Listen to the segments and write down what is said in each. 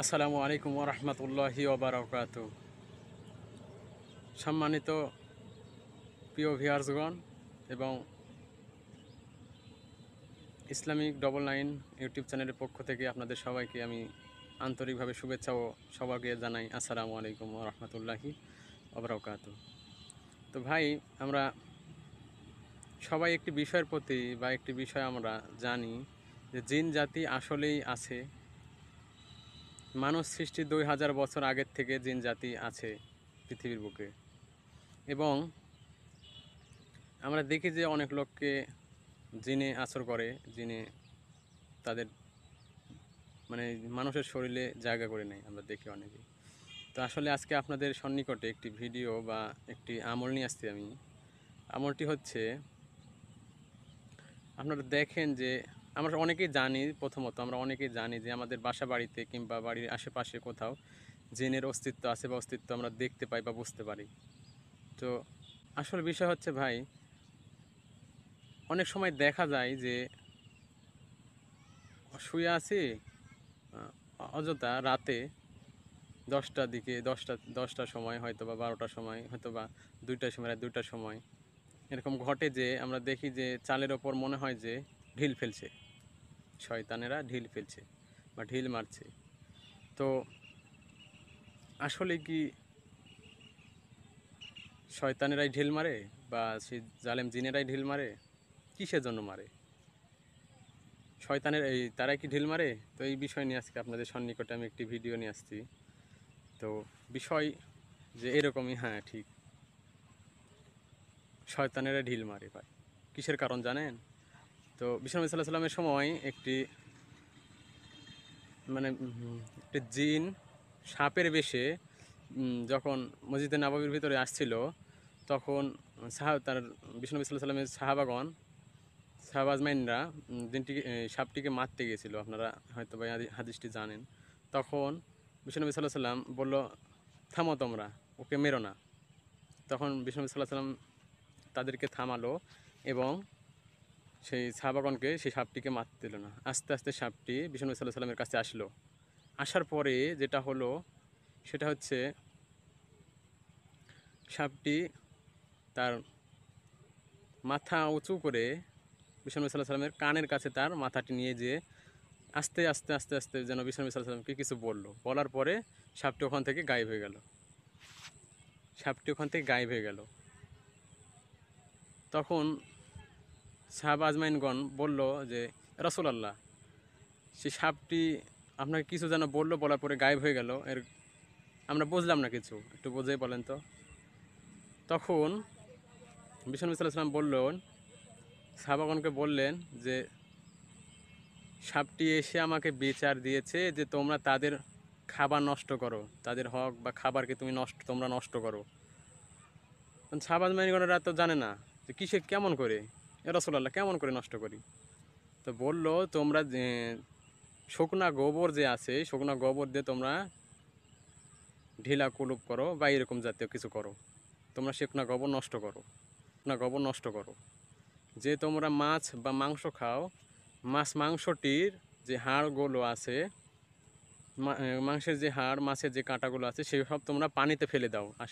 আসসালামু আলাইকুম ওয়া রাহমাতুল্লাহি ওয়া বারাকাতুহু। সম্মানিত প্রিয় ভিউয়ার্সগণ এবং ইসলামিক 99 ইউটিউব চ্যানেলের পক্ষ থেকে আপনাদের সবাইকে আমি আন্তরিকভাবে শুভেচ্ছা ও সবাইকে জানাই আসসালামু আলাইকুম ওয়া রাহমাতুল্লাহি ওয়া বারাকাতুহু। তো ভাই, আমরা সবাই একটি বিষয়ের প্রতি বা একটি বিষয় আমরা জানি যে জিন জাতি আসলেই আছে। মানুষ সৃষ্টি 2000 বছর আগের থেকে জিন জাতি আছে পৃথিবীর বুকে। এবং আমরা দেখি যে অনেক লোককে জিনে আসর করে, জিনে তাদের মানে মানুষের শরীরে জায়গা করে নেয়, আমরা দেখি অনেকে। তো আসলে আজকে আপনাদের সন্নিকটে একটি ভিডিও বা একটি আমল নিয়ে আসছি আমি। আমলটি হচ্ছে, আপনারা দেখেন যে আমরা অনেকেই জানি, প্রথমত আমরা অনেকেই জানি যে আমাদের বাসা বাড়িতে কিংবা বাড়ির আশেপাশে কোথাও জিনের অস্তিত্ব আছে বা অস্তিত্ব আমরা দেখতে পাই বা বুঝতে পারি। তো আসল বিষয় হচ্ছে ভাই, অনেক সময় দেখা যায় যে শুয়ে আছি অযথা রাতে 10টার দিকে, দশটার সময় হয়তো বা 12টার সময় হয়তো বা 2টার সময়, রাত 2টার সময় এরকম ঘটে যে আমরা দেখি যে চালের ওপর মনে হয় যে ঢিল ফেলছে, শয়তানেরা ঢিল ফেলছে বা ঢিল মারছে। তো আসলে কি শয়তানেরাই ঢিল মারে বা সেই জালেম জিনেরাই ঢিল মারে? কিসের জন্য মারে? শয়তানের তারাই কি ঢিল মারে? তো এই বিষয় নিয়ে আজকে আপনাদের সন্নিকটে আমি একটি ভিডিও নিয়ে আসছি। তো বিষয় যে এরকমই, হ্যাঁ ঠিক, শয়তানেরা ঢিল মারে ভাই। কিসের কারণ জানেন? তো বিষ্ণু নবী সাল্লাল্লাহু আলাইহি ওয়াসাল্লামের সময় একটি জিন সাপের বেশে যখন মসজিদে নববীর ভিতরে আসছিল, তখন তার বিষ্ণু নবী সাল্লাল্লাহু আলাইহি ওয়াসাল্লামের সাহাবা আজমাইনরা সাপটিকে মারতে গিয়েছিল। আপনারা হয়তো বা হাদিসটি জানেন। তখন বিষ্ণু নবী সাল্লাল্লাহু আলাইহি ওয়াসাল্লাম বলল, থামো তোমরা, ওকে মেরো না। তখন বিষ্ণু নবী সাল্লাল্লাহু আলাইহি ওয়াসাল্লাম তাদেরকে থামালো এবং সেই সাহাবাগণকে সেই সাপটিকে মারতে দিল না। আস্তে আস্তে সাপটি বিষ্ণু নবী সাল্লাল্লাহু আলাইহি ওয়াসাল্লামের কাছে আসলো। আসার পরে যেটা হলো সেটা হচ্ছে, সাপটি তার মাথা উঁচু করে বিষ্ণু নবী সাল্লাল্লাহু আলাইহি ওয়াসাল্লামের কানের কাছে তার মাথাটি নিয়ে যেয়ে আস্তে আস্তে আস্তে আস্তে যেন বিষ্ণু নবী সাল্লাল্লাহু আলাইহি ওয়াসাল্লামকে কিছু বললো। বলার পরে সাপটি ওখান থেকে গায়েব হয়ে গেল। সাপটি ওখান থেকে গায়েব হয়ে গেল। তখন সাহাবা আজমাইনগণ বলল যে, রাসূলুল্লাহ, সেই সাপটি আপনাকে কিছু যেন বললো, বলার পরে গায়েব হয়ে গেল, আমরা বুঝলাম না কিছু, একটু বুঝেই বলেন তো। তখন বিষ্ণু নবী সাল্লাল্লাহু আলাইহি ওয়াসাল্লাম বললেন, সাহাবাগণকে বললেন যে, সাপটি এসে আমাকে বিচার দিয়েছে যে তোমরা তাদের খাবার নষ্ট করো, তাদের হক বা খাবারকে তোমরা নষ্ট করো। সাহাবা আজমাইনগণেরা তো জানে না যে কিসে কেমন করে, রাসূলুল্লাহ কেমন করে নষ্ট করি। তো বললো, তোমরা শুকনা গোবর যে আছে, শুকনা গোবর দিয়ে তোমরা ঢিলা কুলুপ করো বা এরকম জাতীয় কিছু করো। তোমরা শুকনা গোবর নষ্ট করো, শুকনা গোবর নষ্ট করো। যে তোমরা মাছ বা মাংস খাও, মাংসটির যে হাড়গুলো আছে, মাংসের যে হাড়, মাছের যে কাঁটাগুলো আছে, সেই সব তোমরা পানিতে ফেলে দাও। আর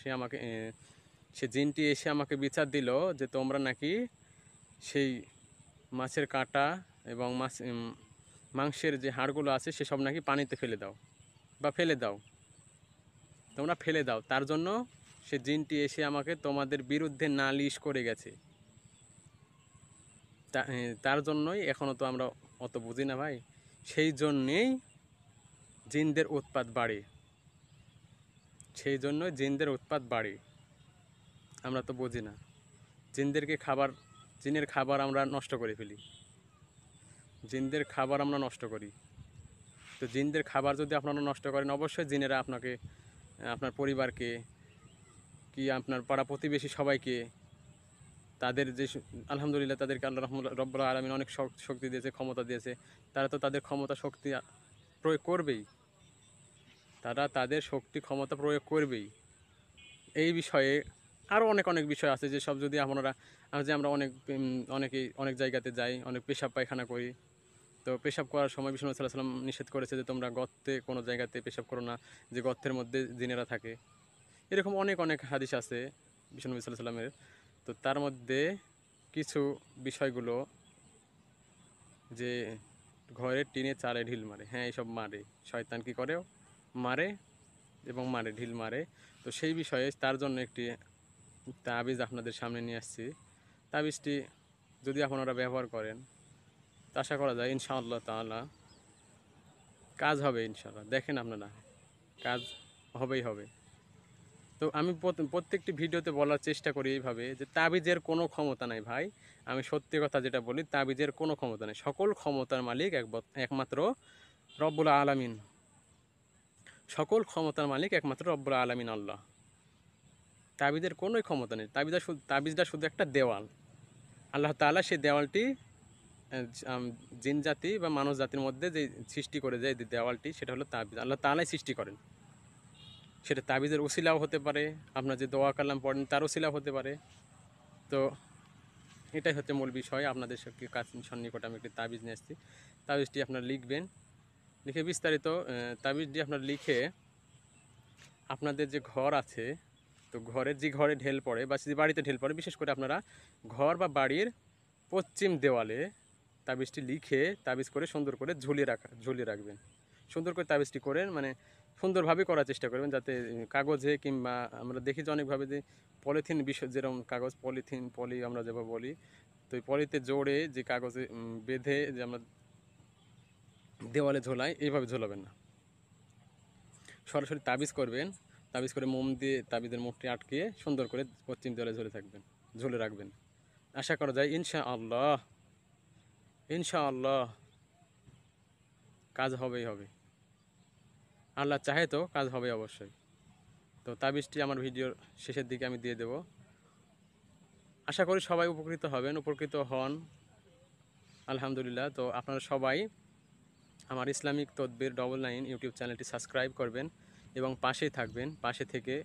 সে জিনটি এসে আমাকে বিচার দিল যে তোমরা নাকি সেই মাছের কাঁটা এবং মাংসের যে হাড়গুলো আছে সেসব নাকি পানিতে ফেলে দাও বা ফেলে দাও, তোমরা ফেলে দাও। তার জন্য সে জিনটি এসে আমাকে তোমাদের বিরুদ্ধে নালিশ করে গেছে। তার জন্যই এখনও তো আমরা অত বুঝি না ভাই, সেই জন্যেই জিনদের উৎপাত বাড়ে, সেই জন্যই জিনদের উৎপাত বাড়ে। আমরা তো বুঝি না। জিনের খাবার আমরা নষ্ট করে ফেলি, জিনদের খাবার আমরা নষ্ট করি। তো জিনদের খাবার যদি আপনারা নষ্ট করেন, অবশ্যই জিনেরা আপনাকে, আপনার পরিবারকে, কি আপনার পাড়া প্রতিবেশী সবাইকে, তাদের যে আলহামদুলিল্লাহ তাদেরকে আল্লাহ রব্বুল আলামিন অনেক শক্তি দিয়েছে, ক্ষমতা দিয়েছে, তারা তো তাদের ক্ষমতা শক্তি প্রয়োগ করবেই, তারা তাদের শক্তি ক্ষমতা প্রয়োগ করবেই। এই বিষয়ে আরও অনেক অনেক বিষয় আছে, যে সব যদি আমরা অনেকেই অনেক জায়গাতে যাই, অনেক পেশাব পায়খানা করি, তো পেশাব করার সময় বিষ্ণু সাল্লাল্লাহু আলাইহি ওয়াসাল্লাম নিষেধ করেছে যে তোমরা গর্তে কোনো জায়গাতে পেশাব করো না, যে গর্তের মধ্যে জিনেরা থাকে। এরকম অনেক অনেক হাদিস আছে বিষ্ণু সাল্লাল্লাহু আলাইহি ওয়াসাল্লামের। তো তার মধ্যে কিছু বিষয়গুলো, যে ঘরের টিনে চালে ঢিল মারে, হ্যাঁ এইসব মারে, শয়তান কী করেও মারে এবং মারে, ঢিল মারে। তো সেই বিষয়ে তার জন্য একটি তাবিজ আপনাদের সামনে নিয়ে আসছি। তাবিজটি যদি আপনারা ব্যবহার করেন তো আশা করা যায় ইনশাআল্লাহ তাআলা কাজ হবে ইনশাআল্লাহ। দেখেন আপনারা, কাজ হবেই হবে। তো আমি প্রত্যেকটি ভিডিওতে বলার চেষ্টা করি এইভাবে যে তাবিজের কোনো ক্ষমতা নাই ভাই। আমি সত্যি কথা যেটা বলি, তাবিজের কোনো ক্ষমতা নেই। সকল ক্ষমতার মালিক একমাত্র রব্বুল আলামিন। সকল ক্ষমতার মালিক একমাত্র রব্বুল আলামিন আল্লাহ। তাবিজের কোনোই ক্ষমতা নেই। তাবিজটা শুধু একটা দেওয়াল। আল্লাহ তাআলা সেই দেওয়ালটি জিন জাতি বা মানব জাতির মধ্যে যে সৃষ্টি করে যে দেওয়ালটি, সেটা হলো তাবিজ। আল্লাহ তাআলাই সৃষ্টি করেন। সেটা তাবিজের উসিলাও হতে পারে, আপনার যে দোয়া কালাম পড়েন তার উসিলাও হতে পারে। তো এটাই হচ্ছে মূল বিষয়। আপনাদের সন্নিকটে আমি একটি তাবিজ নিয়ে এসেছি। তাবিজটি আপনারা লিখবেন, লিখে বিস্তারিত তাবিজটি আপনার লিখে আপনাদের যে ঘর আছে, তো ঘরে ঢেল পড়ে বা যে বাড়িতে ঢেল পড়ে, বিশেষ করে আপনারা ঘর বা বাড়ির পশ্চিম দেওয়ালে তাবিজটি লিখে তাবিজ করে সুন্দর করে ঝুলিয়ে রাখবেন। সুন্দর করে তাবিজটি করেন, মানে সুন্দরভাবে করার চেষ্টা করবেন, যাতে কাগজে কিংবা আমরা দেখি যে অনেকভাবে যে পলিথিন বিষয়, যেরকম কাগজ পলি আমরা যেভাবে বলি, তো ওই পলিতে জোড়ে যে কাগজে বেঁধে যে আমরা দেওয়ালে ঝোলাই, এইভাবে ঝোলাবেন না। সরাসরি তাবিজ করবেন, তাবিজ করে মোম দিয়ে তাবিজের মুখটি আটকে সুন্দর করে পশ্চিম দেওয়ালে ঝুলে রাখবেন। আশা করা যায় ইনশাআল্লাহ কাজ হবেই হবে। আল্লাহ চাহে তো কাজ হবে অবশ্যই। তো তাবিজটি আমার ভিডিওর শেষের দিকে আমি দিয়ে দেব। আশা করি সবাই উপকৃত হন আলহামদুলিল্লাহ। তো আপনারা সবাই আমার ইসলামিক তদবির 99 ইউটিউব চ্যানেলটি সাবস্ক্রাইব করবেন এবং পাশেই থাকবেন। পাশে থেকে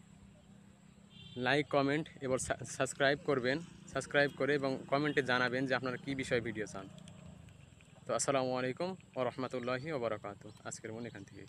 লাইক কমেন্ট এবং সাবস্ক্রাইব করে এবং কমেন্টে জানাবেন যে আপনারা কী বিষয়ে ভিডিও চান। তো আসসালামু আলাইকুম ওয়া রাহমাতুল্লাহি ওয়া বারাকাতুহু। আজকের মতো এখান থেকে।